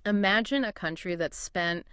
Imagine a country that spent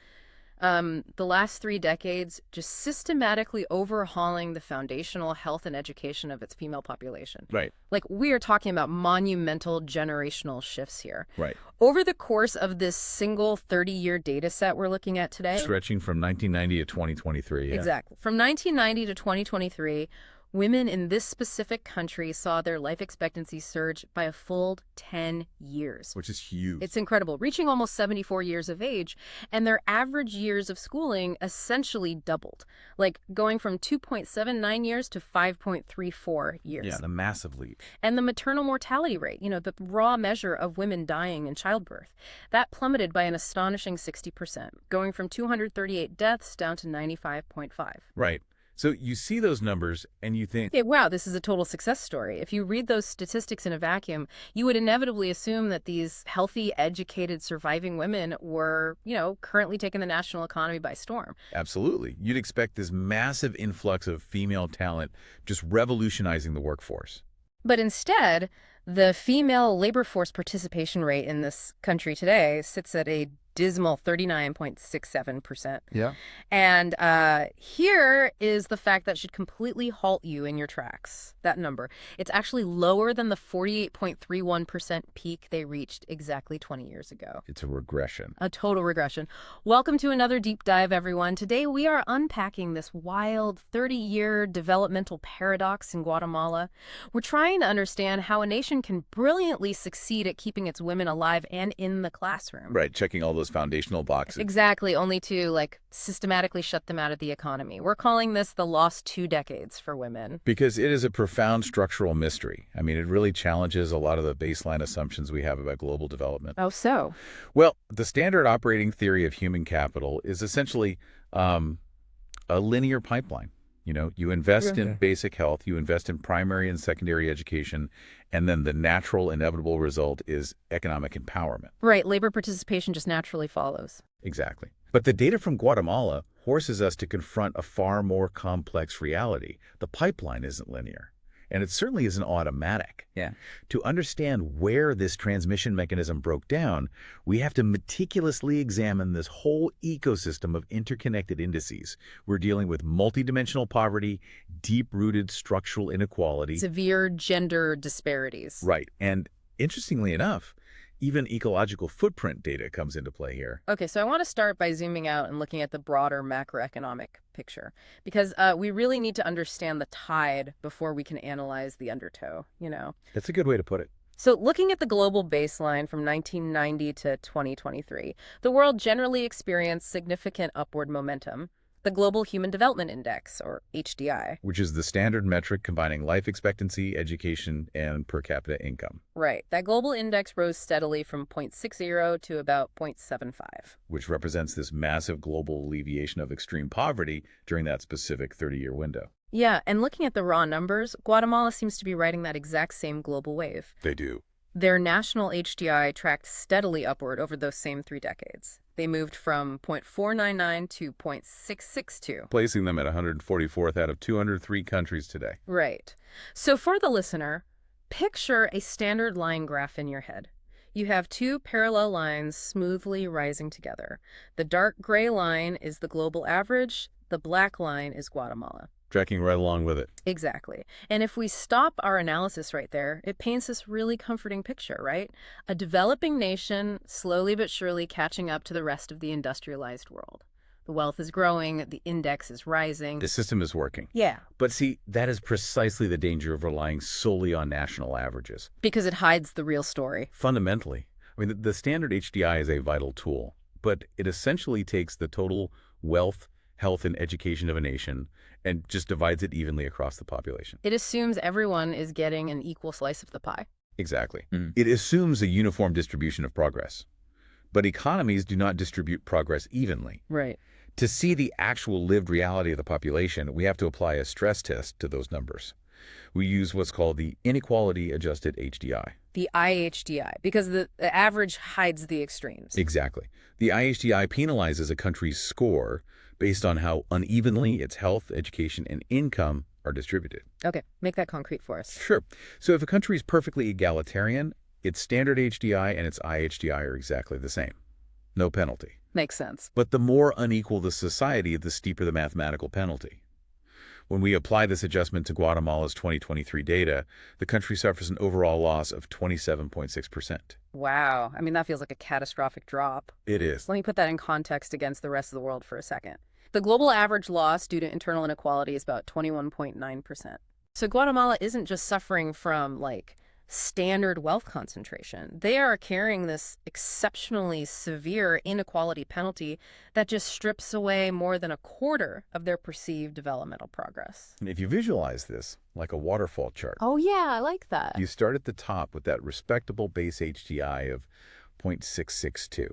the last 3 decades just systematically overhauling the foundational health and education of its female population. Right. Like, we are talking about monumental generational shifts here. Right. Over the course of this single 30-year data set we're looking at today. Stretching from 1990 to 2023. Yeah. Exactly. From 1990 to 2023, women in this specific country saw their life expectancy surge by a full 10 years. Which is huge. It's incredible, reaching almost 74 years of age, and their average years of schooling essentially doubled, like going from 2.79 years to 5.34 years. Yeah, the massive leap. And the maternal mortality rate, the raw measure of women dying in childbirth, that plummeted by an astonishing 60%, going from 238 deaths down to 95.5. Right. So you see those numbers and you think, okay, wow, this is a total success story. If you read those statistics in a vacuum, you would inevitably assume that these healthy, educated, surviving women were, currently taking the national economy by storm. absolutely. You'd expect this massive influx of female talent just revolutionizing the workforce. But instead, the female labor force participation rate in this country today sits at a dismal 39.67%. Yeah. And here is the fact that should completely halt you in your tracks, that number. It's actually lower than the 48.31% peak they reached exactly 20 years ago. It's a regression. A total regression. Welcome to another deep dive, everyone. Today we are unpacking this wild 30-year developmental paradox in Guatemala. We're trying to understand how a nation can brilliantly succeed at keeping its women alive and in the classroom. Right, checking all those foundational boxes. Exactly, only to systematically shut them out of the economy. We're calling this the lost 2 decades for women. Because it is a profound structural mystery. I mean, it really challenges a lot of the baseline assumptions we have about global development. Oh, so? Well, the standard operating theory of human capital is essentially a linear pipeline. You invest in basic health, you invest in primary and secondary education, and then the natural, inevitable result is economic empowerment. Right, labor participation just naturally follows. Exactly. But the data from Guatemala forces us to confront a far more complex reality. The pipeline isn't linear, and it certainly isn't automatic. Yeah. To understand where this transmission mechanism broke down, we have to meticulously examine this whole ecosystem of interconnected indices. We're dealing with multidimensional poverty, deep-rooted structural inequality. Severe gender disparities. Right. And interestingly enough, even ecological footprint data comes into play here. Okay, so I want to start by zooming out and looking at the broader macroeconomic picture, because we really need to understand the tide before we can analyze the undertow, That's a good way to put it. So looking at the global baseline from 1990 to 2023, the world generally experienced significant upward momentum. The Global Human Development Index, or HDI. Which is the standard metric combining life expectancy, education, and per capita income. Right. That global index rose steadily from 0.60 to about 0.75. Which represents this massive global alleviation of extreme poverty during that specific 30-year window. Yeah, and looking at the raw numbers, Guatemala seems to be riding that exact same global wave. They do. Their national HDI tracked steadily upward over those same 3 decades. They moved from 0.499 to 0.662. Placing them at 144th out of 203 countries today. Right. So for the listener, picture a standard line graph in your head. You have 2 parallel lines smoothly rising together. The dark gray line is the global average. The black line is Guatemala. Tracking right along with it. Exactly. And if we stop our analysis right there, it paints this really comforting picture, right? A developing nation slowly but surely catching up to the rest of the industrialized world. The wealth is growing, the index is rising. The system is working. Yeah. But see, that is precisely the danger of relying solely on national averages. Because it hides the real story. Fundamentally. I mean, the standard HDI is a vital tool, but it essentially takes the total wealth, health, and education of a nation and just divides it evenly across the population. It assumes everyone is getting an equal slice of the pie. Exactly. It assumes a uniform distribution of progress. But economies do not distribute progress evenly. Right. To see the actual lived reality of the population, we have to apply a stress test to those numbers. We use what's called the inequality-adjusted HDI. The IHDI, because the average hides the extremes. Exactly. The IHDI penalizes a country's score based on how unevenly its health, education, and income are distributed. Okay, make that concrete for us. Sure. So if a country is perfectly egalitarian, its standard HDI and its IHDI are exactly the same. no penalty. Makes sense. But the more unequal the society, the steeper the mathematical penalty. When we apply this adjustment to Guatemala's 2023 data, the country suffers an overall loss of 27.6%. Wow. I mean, that feels like a catastrophic drop. It is. Let me put that in context against the rest of the world for a second. The global average loss due to internal inequality is about 21.9%. So Guatemala isn't just suffering from, like, standard wealth concentration. They are carrying this exceptionally severe inequality penalty that just strips away more than a quarter of their perceived developmental progress. And if you visualize this like a waterfall chart, Oh, yeah, I like that. you start at the top with that respectable base HDI of 0.662.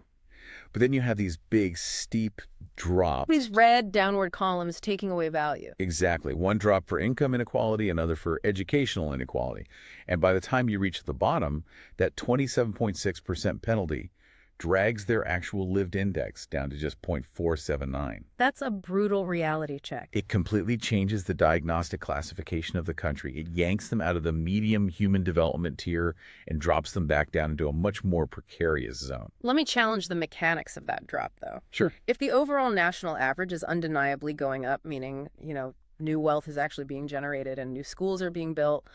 But then you have these big, steep drops. These red downward columns taking away value. Exactly. One drop for income inequality, another for educational inequality. And by the time you reach the bottom, that 27.6% penalty drags their actual lived index down to just 0.479. That's a brutal reality check. It completely changes the diagnostic classification of the country. It yanks them out of the medium human development tier and drops them back down into a much more precarious zone. Let me challenge the mechanics of that drop, though. Sure. If the overall national average is undeniably going up, meaning, new wealth is actually being generated and new schools are being built,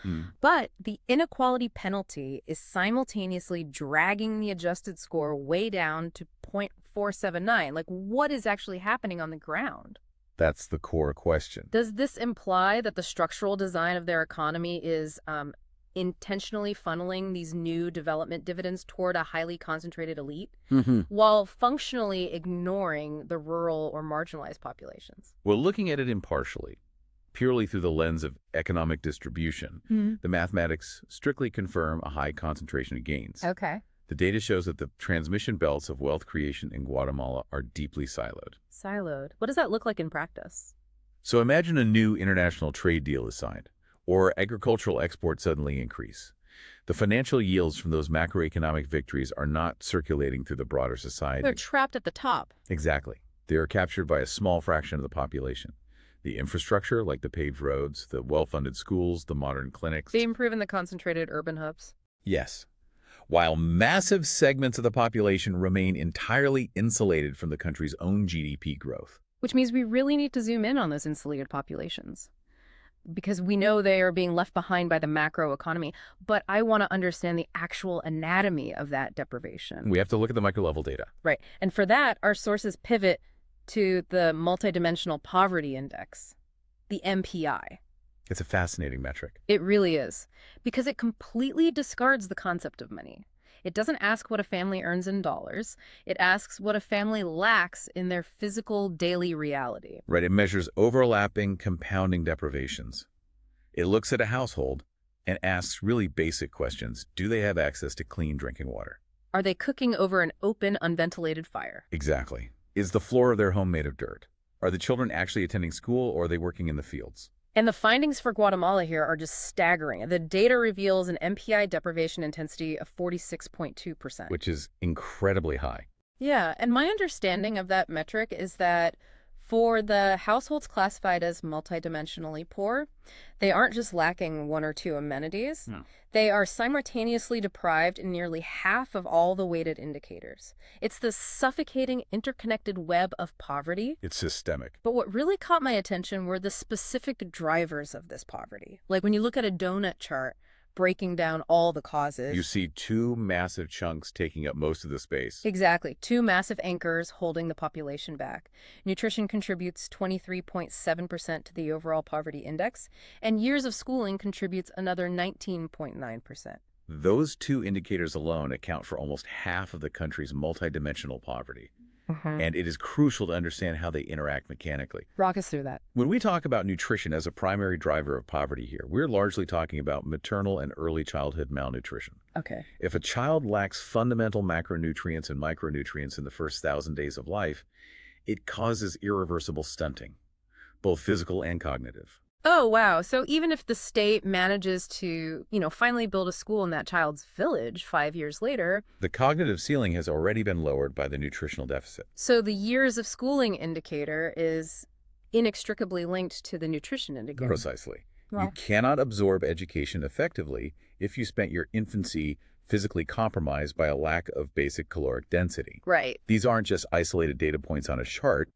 but the inequality penalty is simultaneously dragging the adjusted score way down to 0.479. Like, what is actually happening on the ground? That's the core question. Does this imply that the structural design of their economy is intentionally funneling these new development dividends toward a highly concentrated elite while functionally ignoring the rural or marginalized populations? Well, looking at it impartially, purely through the lens of economic distribution, the mathematics strictly confirm a high concentration of gains. Okay. The data shows that the transmission belts of wealth creation in Guatemala are deeply siloed. Siloed. What does that look like in practice? So imagine a new international trade deal is signed, or agricultural exports suddenly increase. The financial yields from those macroeconomic victories are not circulating through the broader society. They're trapped at the top. Exactly. They are captured by a small fraction of the population. The infrastructure, like the paved roads, the well-funded schools, the modern clinics. They improve in the concentrated urban hubs. Yes. While massive segments of the population remain entirely insulated from the country's own GDP growth. Which means we really need to zoom in on those insulated populations, because we know they are being left behind by the macro economy. But I want to understand the actual anatomy of that deprivation. We have to look at the micro-level data. Right. And for that, our sources pivot to the multidimensional poverty index, the MPI. It's a fascinating metric. It really is, because it completely discards the concept of money. It doesn't ask what a family earns in dollars. It asks what a family lacks in their physical daily reality. Right, it measures overlapping, compounding deprivations. It looks at a household and asks really basic questions. Do they have access to clean drinking water? Are they cooking over an open, unventilated fire? Exactly. Is the floor of their home made of dirt? Are the children actually attending school, or are they working in the fields? And the findings for Guatemala here are just staggering. The data reveals an MPI deprivation intensity of 46.2%. Which is incredibly high. Yeah, and my understanding of that metric is that for the households classified as multidimensionally poor, they aren't just lacking one or two amenities. No. They are simultaneously deprived in nearly half of all the weighted indicators. It's the suffocating, interconnected web of poverty. It's systemic. But what really caught my attention were the specific drivers of this poverty. Like when you look at a donut chart, breaking down all the causes. You see two massive chunks taking up most of the space. Exactly. Two massive anchors holding the population back. Nutrition contributes 23.7% to the overall poverty index, and years of schooling contributes another 19.9%. Those two indicators alone account for almost half of the country's multidimensional poverty. And it is crucial to understand how they interact mechanically. Walk us through that. When we talk about nutrition as a primary driver of poverty here, we're largely talking about maternal and early childhood malnutrition. Okay. If a child lacks fundamental macronutrients and micronutrients in the first 1,000 days of life, it causes irreversible stunting, both physical and cognitive. Oh, wow. So even if the state manages to, finally build a school in that child's village 5 years later, the cognitive ceiling has already been lowered by the nutritional deficit. So the years of schooling indicator is inextricably linked to the nutrition indicator. Precisely. Well, You cannot absorb education effectively if you spent your infancy physically compromised by a lack of basic caloric density. Right. These aren't just isolated data points on a chart.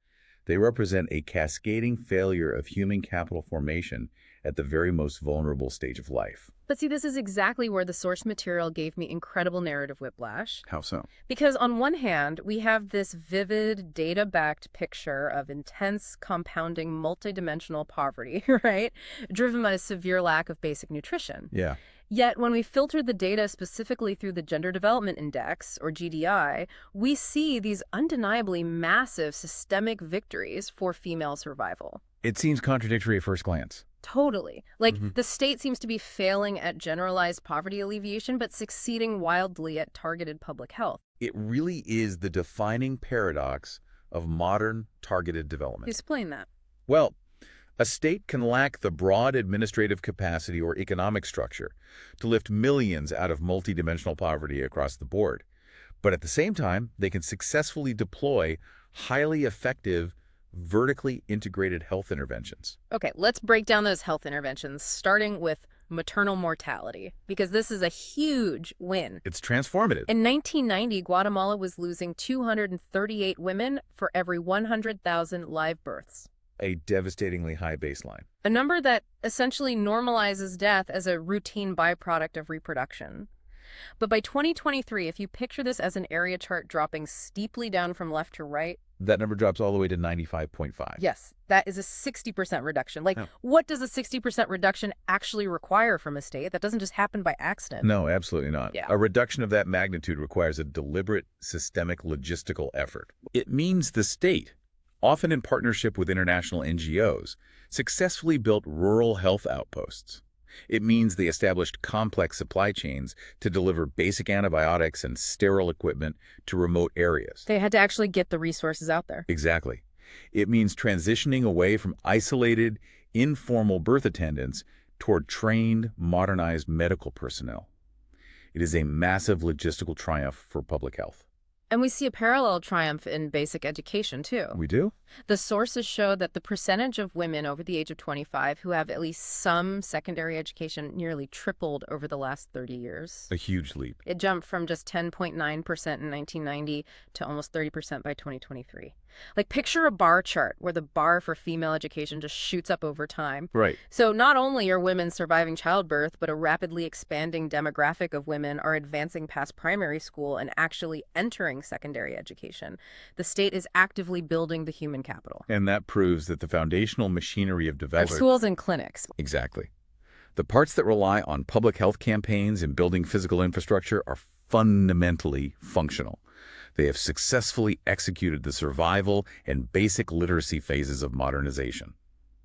They represent a cascading failure of human capital formation at the very most vulnerable stage of life. But see, this is exactly where the source material gave me incredible narrative whiplash. How so? Because on one hand, we have this vivid, data-backed picture of intense, compounding, multidimensional poverty, right? Driven by a severe lack of basic nutrition. Yeah. Yet, when we filter the data specifically through the Gender Development Index, or GDI, we see these undeniably massive systemic victories for female survival. It seems contradictory at first glance. Totally. Like, the state seems to be failing at generalized poverty alleviation, but succeeding wildly at targeted public health. It really is the defining paradox of modern targeted development. Explain that. Well, a state can lack the broad administrative capacity or economic structure to lift millions out of multidimensional poverty across the board. But at the same time, they can successfully deploy highly effective, vertically integrated health interventions. Okay, let's break down those health interventions, starting with maternal mortality, because this is a huge win. It's transformative. In 1990, Guatemala was losing 238 women for every 100,000 live births. A devastatingly high baseline. A number that essentially normalizes death as a routine byproduct of reproduction. But by 2023, if you picture this as an area chart dropping steeply down from left to right, That number drops all the way to 95.5. yes, that is a 60% reduction. Like, what does a 60% reduction actually require from a state? That doesn't just happen by accident. No, absolutely not. Yeah. A reduction of that magnitude requires a deliberate, systemic, logistical effort. It means the state, often in partnership with international NGOs, successfully built rural health outposts. It means they established complex supply chains to deliver basic antibiotics and sterile equipment to remote areas. They had to actually get the resources out there. Exactly. It means transitioning away from isolated, informal birth attendants toward trained, modernized medical personnel. It is a massive logistical triumph for public health. And we see a parallel triumph in basic education, too. We do? The sources show that the percentage of women over the age of 25 who have at least some secondary education nearly tripled over the last 30 years. A huge leap. It jumped from just 10.9% in 1990 to almost 30% by 2023. Like, picture a bar chart where the bar for female education just shoots up over time. Right. So not only are women surviving childbirth, but a rapidly expanding demographic of women are advancing past primary school and actually entering secondary education. The state is actively building the human capital. And that proves that the foundational machinery of Our development... schools and clinics. Exactly. The parts that rely on public health campaigns and building physical infrastructure are fundamentally functional. They have successfully executed the survival and basic literacy phases of modernization.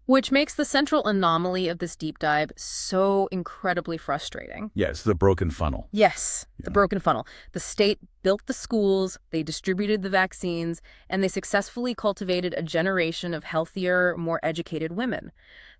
Which makes the central anomaly of this deep dive so incredibly frustrating. Yes, the broken funnel. Yes, the broken funnel. The state built the schools, they distributed the vaccines, and they successfully cultivated a generation of healthier, more educated women.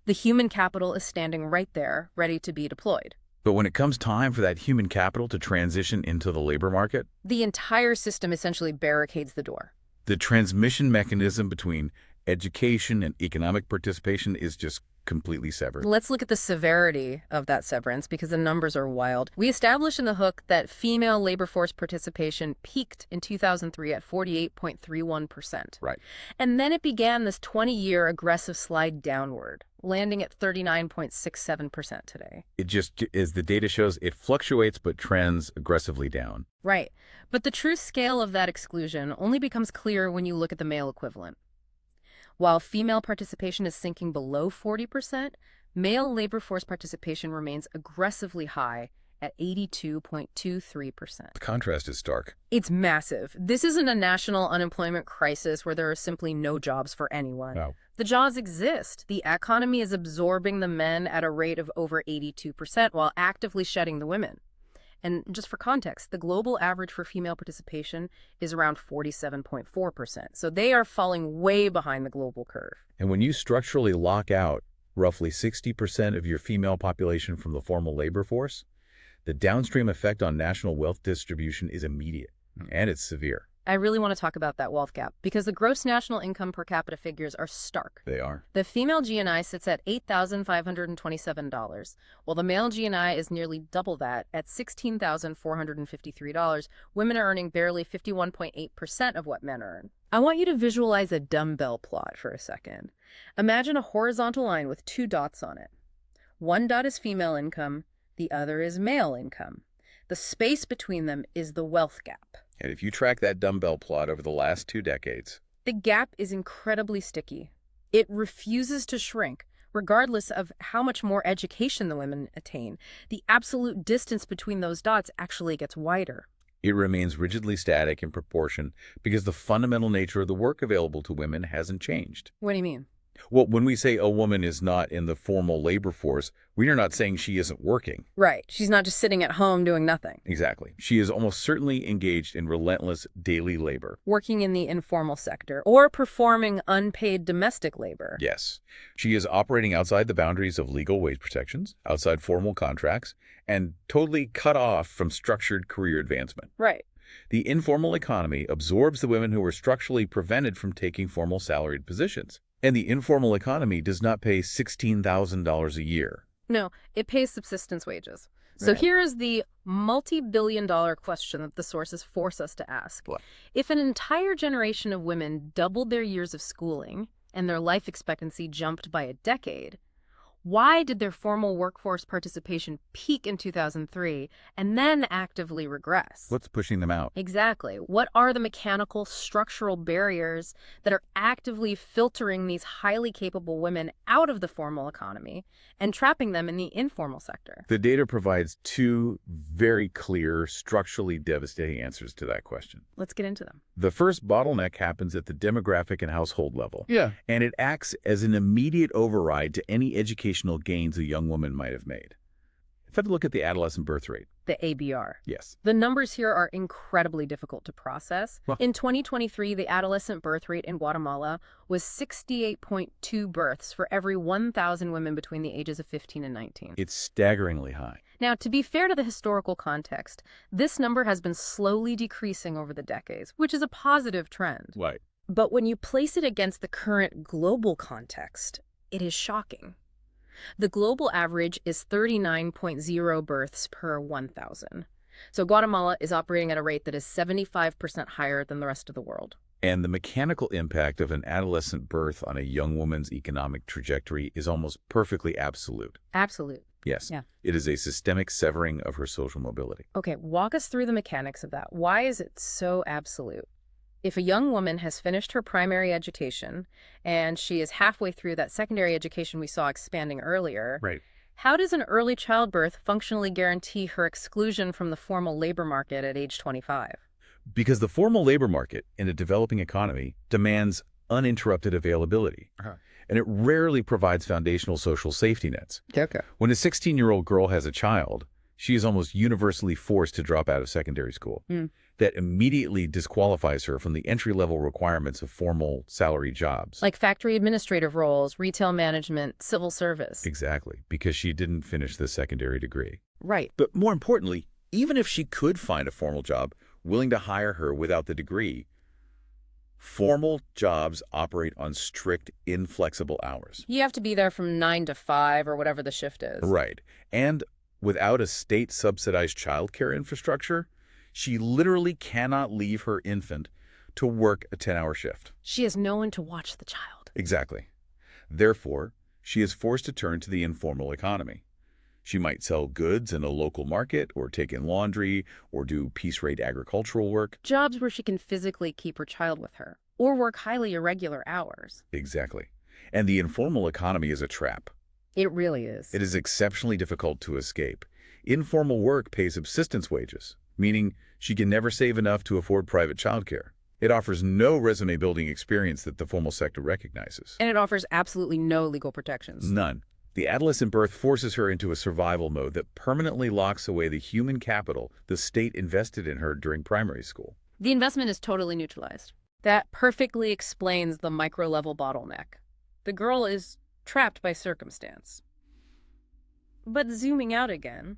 The human capital is standing right there, ready to be deployed. But when it comes time for that human capital to transition into the labor market, The entire system essentially barricades the door. the transmission mechanism between education and economic participation is just completely severed. Let's look at the severity of that severance because the numbers are wild. We established in the hook that female labor force participation peaked in 2003 at 48.31%. Right. And then it began this 20-year aggressive slide downward, landing at 39.67% today. It just, as the data shows, it fluctuates but trends aggressively down. Right. But the true scale of that exclusion only becomes clear when you look at the male equivalent. While female participation is sinking below 40%, male labor force participation remains aggressively high at 82.23%. The contrast is stark. It's massive. This isn't a national unemployment crisis where there are simply no jobs for anyone. No. The jobs exist. The economy is absorbing the men at a rate of over 82% while actively shedding the women. And just for context, the global average for female participation is around 47.4%. So they are falling way behind the global curve. And when you structurally lock out roughly 60% of your female population from the formal labor force, the downstream effect on national wealth distribution is immediate, and it's severe. I really want to talk about that wealth gap because the gross national income per capita figures are stark. They are. The female GNI sits at $8,527, while the male GNI is nearly double that at $16,453. Women are earning barely 51.8% of what men earn. I want you to visualize a dumbbell plot for a second. Imagine a horizontal line with two dots on it. One dot is female income, the other is male income. The space between them is the wealth gap. And if you track that dumbbell plot over the last 2 decades, The gap is incredibly sticky. It refuses to shrink, regardless of how much more education the women attain. The absolute distance between those dots actually gets wider. it remains rigidly static in proportion because the fundamental nature of the work available to women hasn't changed. What do you mean? Well, when we say a woman is not in the formal labor force, we are not saying she isn't working. Right. She's not just sitting at home doing nothing. Exactly. She is almost certainly engaged in relentless daily labor. Working in the informal sector or performing unpaid domestic labor. Yes. She is operating outside the boundaries of legal wage protections, outside formal contracts, and totally cut off from structured career advancement. Right. The informal economy absorbs the women who are structurally prevented from taking formal salaried positions. And the informal economy does not pay $16,000 a year. No, it pays subsistence wages. So Right. here is the multi-billion-dollar question that the sources force us to ask. What? If an entire generation of women doubled their years of schooling and their life expectancy jumped by a decade, why did their formal workforce participation peak in 2003 and then actively regress? What's pushing them out? Exactly. What are the mechanical, structural barriers that are actively filtering these highly capable women out of the formal economy and trapping them in the informal sector? The data provides 2 very clear, structurally devastating answers to that question. Let's get into them. The first bottleneck happens at the demographic and household level. Yeah. And it acts as an immediate override to any educational gains a young woman might have made. If I had to look at the adolescent birth rate. The ABR. Yes. The numbers here are incredibly difficult to process. Well- In 2023, the adolescent birth rate in Guatemala was 68.2 births for every 1,000 women between the ages of 15 and 19. It's staggeringly high. Now, to be fair to the historical context, this number has been slowly decreasing over the decades, which is a positive trend. Right. But when you place it against the current global context, it is shocking. The global average is 39.0 births per 1,000. So Guatemala is operating at a rate that is 75% higher than the rest of the world. And the mechanical impact of an adolescent birth on a young woman's economic trajectory is almost perfectly absolute. Absolute. Yes. Yeah. It is a systemic severing of her social mobility. Okay, walk us through the mechanics of that. Why is it so absolute? If a young woman has finished her primary education and she is halfway through that secondary education we saw expanding earlier, Right. how does an early childbirth functionally guarantee her exclusion from the formal labor market at age 25? Because the formal labor market in a developing economy demands uninterrupted availability. Uh-huh. And it rarely provides foundational social safety nets. Okay. When a 16-year-old girl has a child, she is almost universally forced to drop out of secondary school. That immediately disqualifies her from the entry-level requirements of formal salary jobs. Like factory administrative roles, retail management, civil service. Exactly, because she didn't finish the secondary degree. Right. But more importantly, even if she could find a formal job willing to hire her without the degree, formal jobs operate on strict, inflexible hours. You have to be there from 9 to 5 or whatever the shift is. Right. And without a state-subsidized childcare infrastructure, she literally cannot leave her infant to work a 10-hour shift. She has no one to watch the child. Exactly. Therefore, she is forced to turn to the informal economy. She might sell goods in a local market, or take in laundry, or do piece-rate agricultural work. Jobs where she can physically keep her child with her, or work highly irregular hours. Exactly. And the informal economy is a trap. It really is. It is exceptionally difficult to escape. Informal work pays subsistence wages, meaning she can never save enough to afford private childcare. It offers no resume-building experience that the formal sector recognizes. And it offers absolutely no legal protections. None. The adolescent birth forces her into a survival mode that permanently locks away the human capital the state invested in her during primary school. The investment is totally neutralized. That perfectly explains the micro-level bottleneck. The girl is trapped by circumstance. But zooming out again,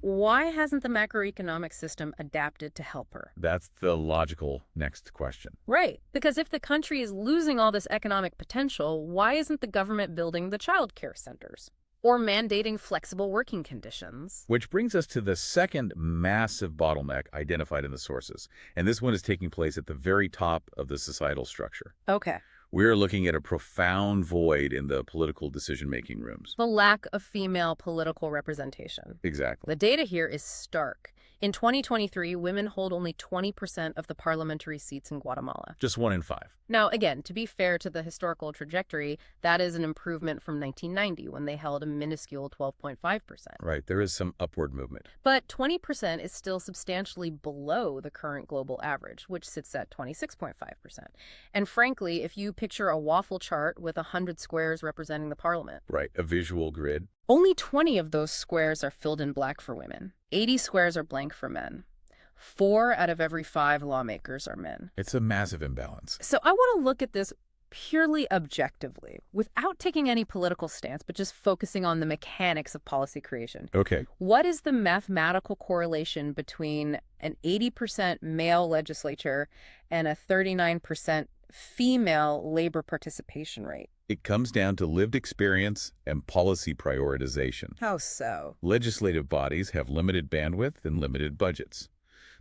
why hasn't the macroeconomic system adapted to help her? That's the logical next question. Right, because if the country is losing all this economic potential, why isn't the government building the child care centers? Or mandating flexible working conditions? Which brings us to the second massive bottleneck identified in the sources. And this one is taking place at the very top of the societal structure. Okay. We're looking at a profound void in the political decision-making rooms. The lack of female political representation. Exactly. The data here is stark. In 2023, women hold only 20% of the parliamentary seats in Guatemala. Just 1 in 5. Now, again, to be fair to the historical trajectory, that is an improvement from 1990 when they held a minuscule 12.5%. Right, there is some upward movement. But 20% is still substantially below the current global average, which sits at 26.5%. And frankly, if you picture a waffle chart with 100 squares representing the parliament, Right, a visual grid. only 20 of those squares are filled in black for women. 80 squares are blank for men. 4 out of every 5 lawmakers are men. It's a massive imbalance. So I want to look at this purely objectively, without taking any political stance, but just focusing on the mechanics of policy creation. Okay. What is the mathematical correlation between an 80% male legislature and a 39% female labor participation rate? It comes down to lived experience and policy prioritization. How so? Legislative bodies have limited bandwidth and limited budgets.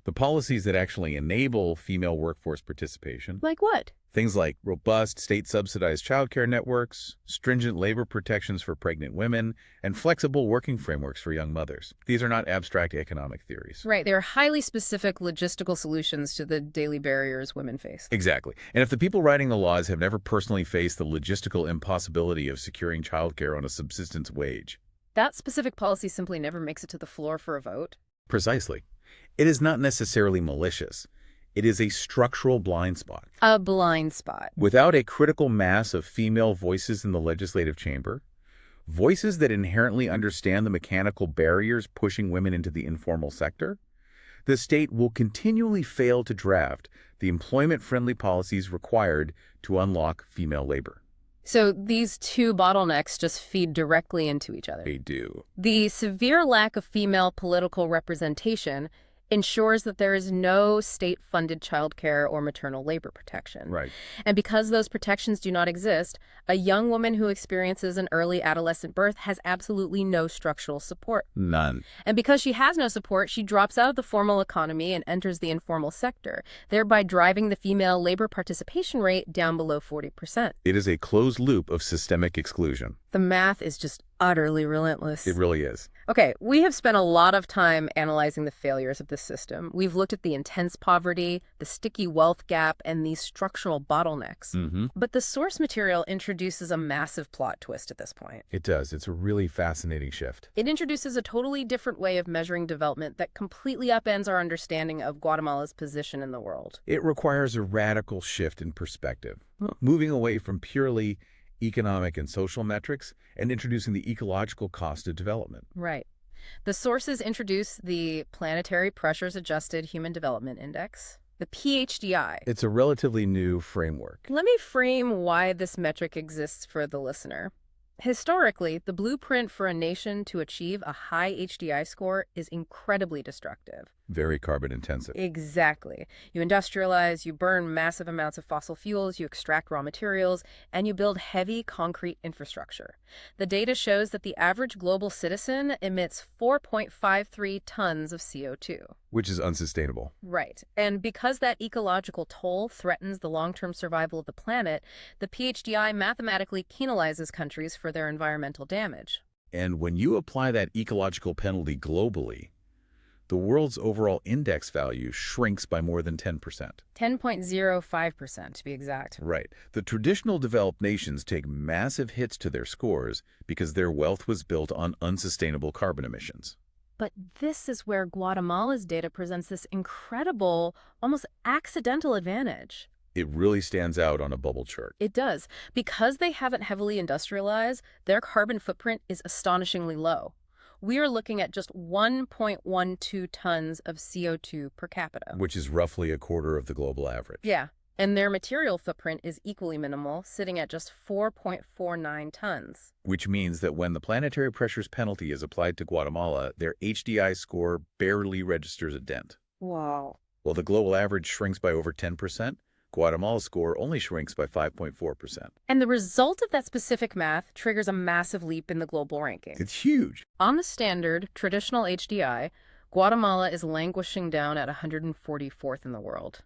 The policies that actually enable female workforce participation, Like what? things like robust state-subsidized childcare networks, stringent labor protections for pregnant women, and flexible working frameworks for young mothers. These are not abstract economic theories. Right, they're highly specific logistical solutions to the daily barriers women face. Exactly. And if the people writing the laws have never personally faced the logistical impossibility of securing childcare on a subsistence wage. That specific policy simply never makes it to the floor for a vote. Precisely. It is not necessarily malicious. It is a structural blind spot. A blind spot. Without a critical mass of female voices in the legislative chamber, voices that inherently understand the mechanical barriers pushing women into the informal sector, the state will continually fail to draft the employment-friendly policies required to unlock female labor. So these two bottlenecks just feed directly into each other. They do. The severe lack of female political representation ensures that there is no state-funded childcare or maternal labor protection. Right. And because those protections do not exist, a young woman who experiences an early adolescent birth has absolutely no structural support. None. And because she has no support, she drops out of the formal economy and enters the informal sector, thereby driving the female labor participation rate down below 40%. It is a closed loop of systemic exclusion. The math is just utterly relentless. It really is. Okay, we have spent a lot of time analyzing the failures of this system. We've looked at the intense poverty, the sticky wealth gap, and these structural bottlenecks. But the source material introduces a massive plot twist at this point. It does. It's a really fascinating shift. It introduces a totally different way of measuring development that completely upends our understanding of Guatemala's position in the world. It requires a radical shift in perspective, moving away from purely economic and social metrics and introducing the ecological cost of development. Right. The sources introduce the Planetary Pressures Adjusted Human Development Index, the PHDI. It's a relatively new framework. Let me frame why this metric exists for the listener. Historically, the blueprint for a nation to achieve a high HDI score is incredibly destructive. Very carbon intensive. Exactly. You industrialize, you burn massive amounts of fossil fuels, you extract raw materials, and you build heavy concrete infrastructure. The data shows that the average global citizen emits 4.53 tons of CO2. Which is unsustainable. Right. And because that ecological toll threatens the long-term survival of the planet, the PHDI mathematically penalizes countries for their environmental damage. And when you apply that ecological penalty globally, the world's overall index value shrinks by more than 10%. 10.05% to be exact. Right. The traditional developed nations take massive hits to their scores because their wealth was built on unsustainable carbon emissions. But this is where Guatemala's data presents this incredible, almost accidental advantage. It really stands out on a bubble chart. It does. Because they haven't heavily industrialized, their carbon footprint is astonishingly low. We are looking at just 1.12 tons of CO2 per capita. Which is roughly a quarter of the global average. Yeah. And their material footprint is equally minimal, sitting at just 4.49 tons. Which means that when the planetary pressures penalty is applied to Guatemala, their HDI score barely registers a dent. Wow. While the global average shrinks by over 10%, Guatemala's score only shrinks by 5.4%. And the result of that specific math triggers a massive leap in the global ranking. It's huge. On the standard, traditional HDI, Guatemala is languishing down at 144th in the world.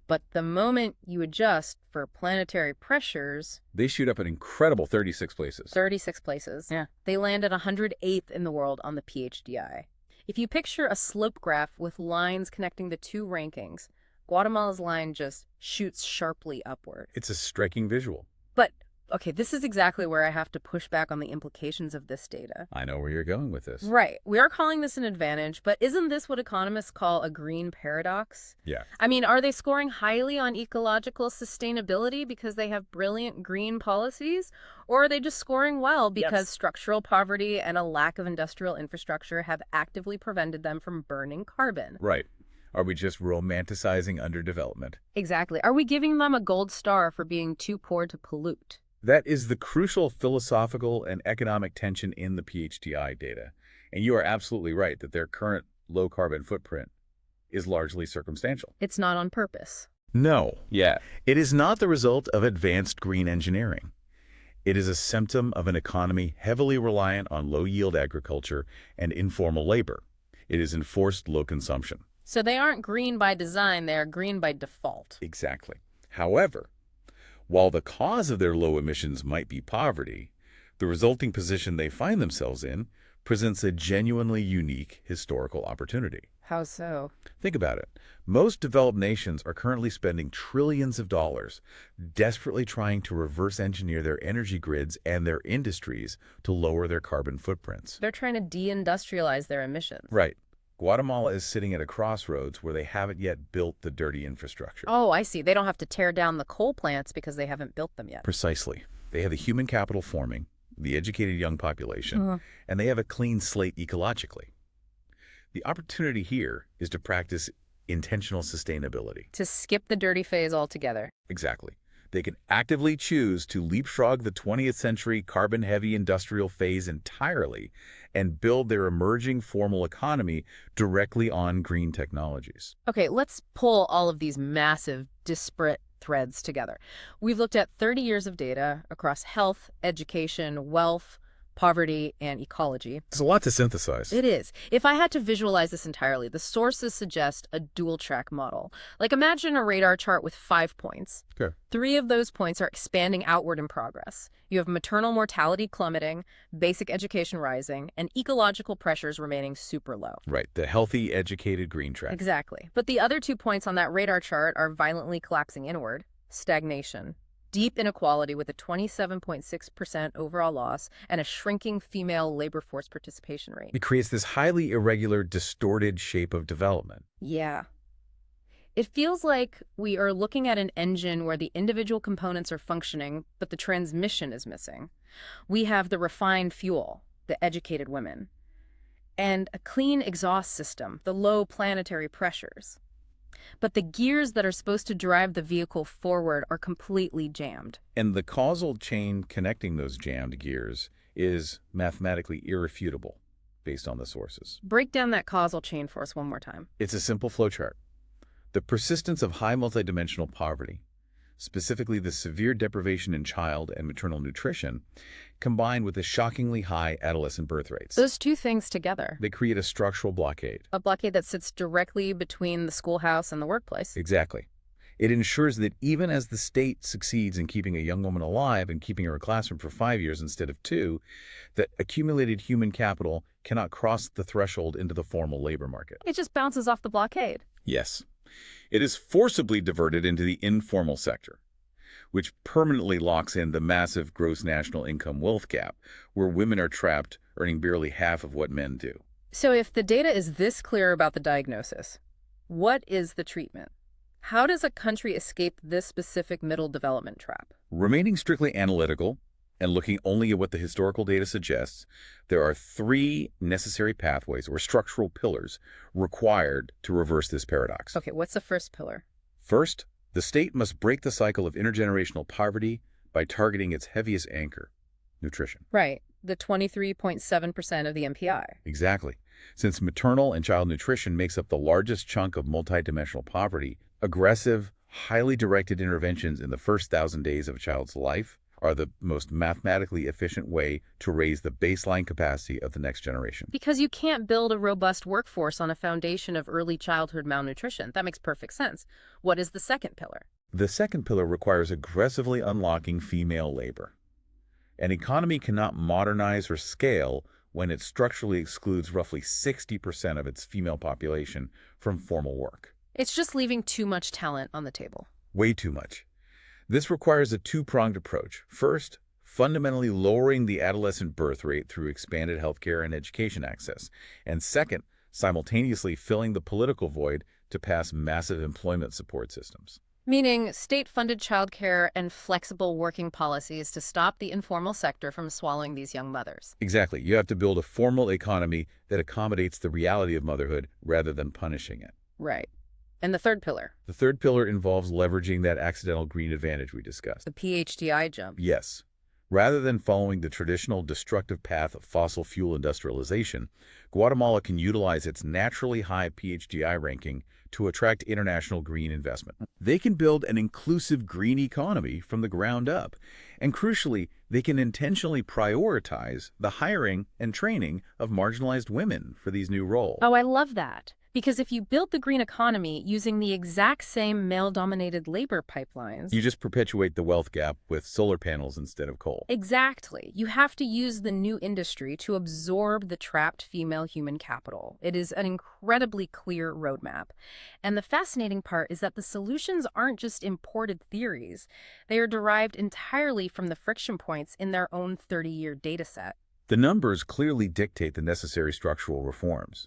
But the moment you adjust for planetary pressures, They shoot up an incredible 36 places. 36 places, Yeah. they land at 108th in the world on the PHDI. If you picture a slope graph with lines connecting the two rankings, Guatemala's line just shoots sharply upward. It's a striking visual. But, okay, this is exactly where I have to push back on the implications of this data. I know where you're going with this. Right. We are calling this an advantage, but isn't this what economists call a green paradox? Yeah. I mean, are they scoring highly on ecological sustainability because they have brilliant green policies? Or are they just scoring well because structural poverty and a lack of industrial infrastructure have actively prevented them from burning carbon? Right. Are we just romanticizing underdevelopment? Exactly. Are we giving them a gold star for being too poor to pollute? That is the crucial philosophical and economic tension in the PHDI data. And you are absolutely right that their current low carbon footprint is largely circumstantial. It's not on purpose. No. Yeah. It is not the result of advanced green engineering. It is a symptom of an economy heavily reliant on low-yield agriculture and informal labor. It is enforced low consumption. So they aren't green by design, they're green by default. Exactly. However, while the cause of their low emissions might be poverty, the resulting position they find themselves in presents a genuinely unique historical opportunity. How so? Think about it. Most developed nations are currently spending trillions of dollars desperately trying to reverse engineer their energy grids and their industries to lower their carbon footprints. They're trying to deindustrialize their emissions. Right. Guatemala is sitting at a crossroads where they haven't yet built the dirty infrastructure. Oh, I see. They don't have to tear down the coal plants because they haven't built them yet. Precisely. They have the human capital forming, the educated young population, and they have a clean slate ecologically. The opportunity here is to practice intentional sustainability. To skip the dirty phase altogether. Exactly. They can actively choose to leapfrog the 20th century carbon-heavy industrial phase entirely and build their emerging formal economy directly on green technologies. Okay, let's pull all of these massive, disparate threads together. We've looked at 30 years of data across health, education, wealth, poverty, and ecology. It's a lot to synthesize. It is. If I had to visualize this entirely, the sources suggest a dual-track model. Like imagine a radar chart with 5 points. Okay. 3 of those points are expanding outward in progress. You have maternal mortality plummeting, basic education rising, and ecological pressures remaining super low. Right, the healthy, educated green track. Exactly. But the other 2 points on that radar chart are violently collapsing inward. Stagnation. Deep inequality with a 27.6% overall loss and a shrinking female labor force participation rate. It creates this highly irregular, distorted shape of development. Yeah. It feels like we are looking at an engine where the individual components are functioning, but the transmission is missing. We have the refined fuel, the educated women, and a clean exhaust system, the low planetary pressures. But the gears that are supposed to drive the vehicle forward are completely jammed. And the causal chain connecting those jammed gears is mathematically irrefutable based on the sources. Break down that causal chain for us one more time. It's a simple flowchart. The persistence of high multidimensional poverty, specifically the severe deprivation in child and maternal nutrition, combined with the shockingly high adolescent birth rates. Those 2 things together. They create a structural blockade. A blockade that sits directly between the schoolhouse and the workplace. Exactly. It ensures that even as the state succeeds in keeping a young woman alive and keeping her in a classroom for 5 years instead of 2, that accumulated human capital cannot cross the threshold into the formal labor market. It just bounces off the blockade. Yes. It is forcibly diverted into the informal sector, which permanently locks in the massive gross national income wealth gap, where women are trapped earning barely half of what men do. So if the data is this clear about the diagnosis, what is the treatment? How does a country escape this specific middle development trap? Remaining strictly analytical and looking only at what the historical data suggests, there are 3 necessary pathways or structural pillars required to reverse this paradox. Okay, what's the first pillar? First, The state must break the cycle of intergenerational poverty by targeting its heaviest anchor, nutrition. Right, the 23.7% of the MPI. Exactly. Since maternal and child nutrition makes up the largest chunk of multidimensional poverty, aggressive, highly directed interventions in the first 1,000 days of a child's life are the most mathematically efficient way to raise the baseline capacity of the next generation. Because you can't build a robust workforce on a foundation of early childhood malnutrition. That makes perfect sense. What is the second pillar? The second pillar requires aggressively unlocking female labor. An economy cannot modernize or scale when it structurally excludes roughly 60% of its female population from formal work. It's just leaving too much talent on the table. Way too much. This requires a two-pronged approach. First, fundamentally lowering the adolescent birth rate through expanded healthcare and education access. And second, simultaneously filling the political void to pass massive employment support systems. Meaning state-funded childcare and flexible working policies to stop the informal sector from swallowing these young mothers. Exactly. You have to build a formal economy that accommodates the reality of motherhood rather than punishing it. Right. And the third pillar? The third pillar involves leveraging that accidental green advantage we discussed. The PHDI jump. Yes. Rather than following the traditional destructive path of fossil fuel industrialization, Guatemala can utilize its naturally high PHDI ranking to attract international green investment. They can build an inclusive green economy from the ground up. And crucially, they can intentionally prioritize the hiring and training of marginalized women for these new roles. Oh, I love that. Because if you build the green economy using the exact same male-dominated labor pipelines... You just perpetuate the wealth gap with solar panels instead of coal. Exactly. You have to use the new industry to absorb the trapped female human capital. It is an incredibly clear roadmap. And the fascinating part is that the solutions aren't just imported theories. They are derived entirely from the friction points in their own 30-year data set. The numbers clearly dictate the necessary structural reforms.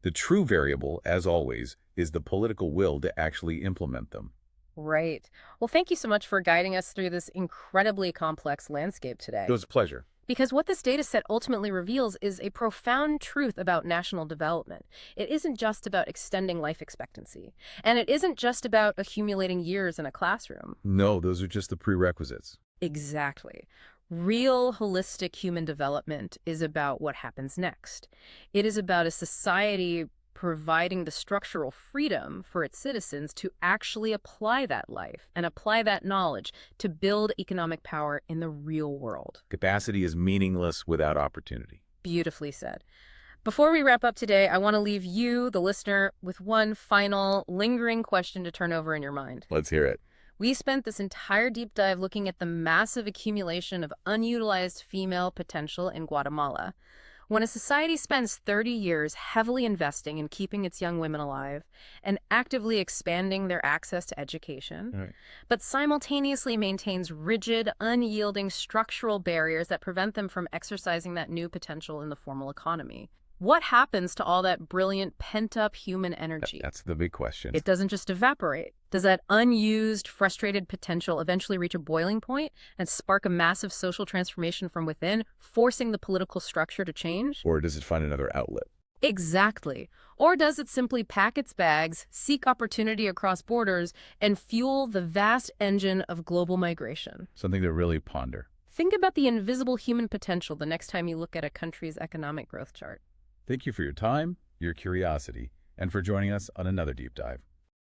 The true variable, as always, is the political will to actually implement them. Right. Well, thank you so much for guiding us through this incredibly complex landscape today. It was a pleasure. Because what this data set ultimately reveals is a profound truth about national development. It isn't just about extending life expectancy. And it isn't just about accumulating years in a classroom. No, those are just the prerequisites. Exactly. Real holistic human development is about what happens next. It is about a society providing the structural freedom for its citizens to actually apply that life and apply that knowledge to build economic power in the real world. Capacity is meaningless without opportunity. Beautifully said. Before we wrap up today, I want to leave you, the listener, with one final lingering question to turn over in your mind. Let's hear it. We spent this entire deep dive looking at the massive accumulation of unutilized female potential in Guatemala. When a society spends 30 years heavily investing in keeping its young women alive and actively expanding their access to education, but simultaneously maintains rigid, unyielding structural barriers that prevent them from exercising that new potential in the formal economy, what happens to all that brilliant pent-up human energy? That's the big question. It doesn't just evaporate. Does that unused, frustrated potential eventually reach a boiling point and spark a massive social transformation from within, forcing the political structure to change? Or does it find another outlet? Exactly. Or does it simply pack its bags, seek opportunity across borders, and fuel the vast engine of global migration? Something to really ponder. Think about the invisible human potential the next time you look at a country's economic growth chart. Thank you for your time, your curiosity, and for joining us on another deep dive.